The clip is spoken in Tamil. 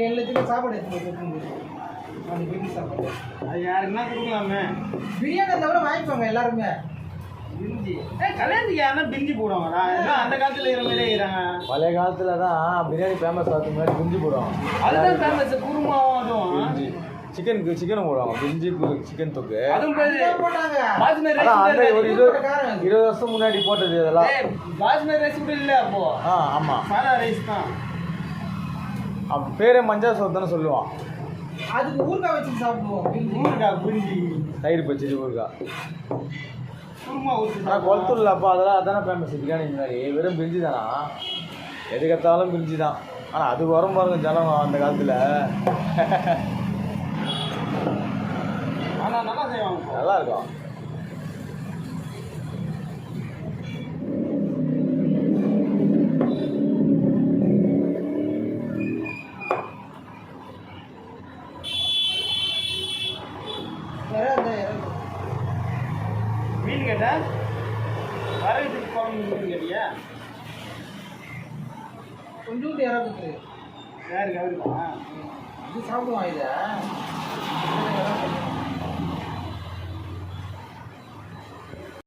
எல்லாத்துக்கும் சாப்பாடு எடுத்து பிரியாணி சாப்பாடு அது யாருக்குன்னா கொடுக்கலாமே. பிரியாணி தவிர வாங்கிக்கோங்க எல்லாருமே. பிரிஞ்சி கல்யாணத்துக்கு யாருன்னா பிரிஞ்சி போடுவாங்களா? அந்த காலத்தில் இருக்கிற மாதிரியே இருக்கிறாங்க. பழைய காலத்தில் தான் பிரியாணி ஃபேமஸ் ஆகிறதுக்கு முன்னாடி பிரிஞ்சி போடுவாங்க. அதுதான் ஃபேமஸ். குருமாவும் அதுவும் பிரிஞ்சி சிக்கனும் போடுவாங்க. பிரிஞ்சி சிக்கன் தொக்கு அதுவும் போட்டாங்க. பாஸ்மதி ரைஸ் அந்த ஒரு 20 வருஷம் முன்னாடி போட்டது இதெல்லாம். பாஸ்மதி ரைஸ் கூட இல்லை அப்போ. ஆமாம், சாதா ரைஸ் தான். அவன் பேரே மஞ்சள் சோத்துன்னு சொல்லுவான். அதுக்கு ஊறுகாய் வச்சு சாப்பிடுவோம். ஊறுகாய் பிரிஞ்சி தயிர் பச்சடி ஊறுகாய் குருமா ஊற்றி. ஆனால் கொளத்தூரில் அப்போ அதெல்லாம் அதானே ஃபேமஸ். பிரியாணி முன்னாடி வெறும் பிரிஞ்சி தானா, எதுக்கத்தாலும் பிரிஞ்சி தான். ஆனால் அது வரும் பாருங்க ஜனம் அந்த காலத்தில். ஆனால் நல்லா செய்வாங்க. நல்லா இருக்கும். மீன் கேட்டேன். வரவேற்று குழம்பு மீன் கேட்டியா? கொஞ்சோண்டு இறக்குது. யாருக்கு அவருக்கா? இது சாப்பிடுவான் இதை.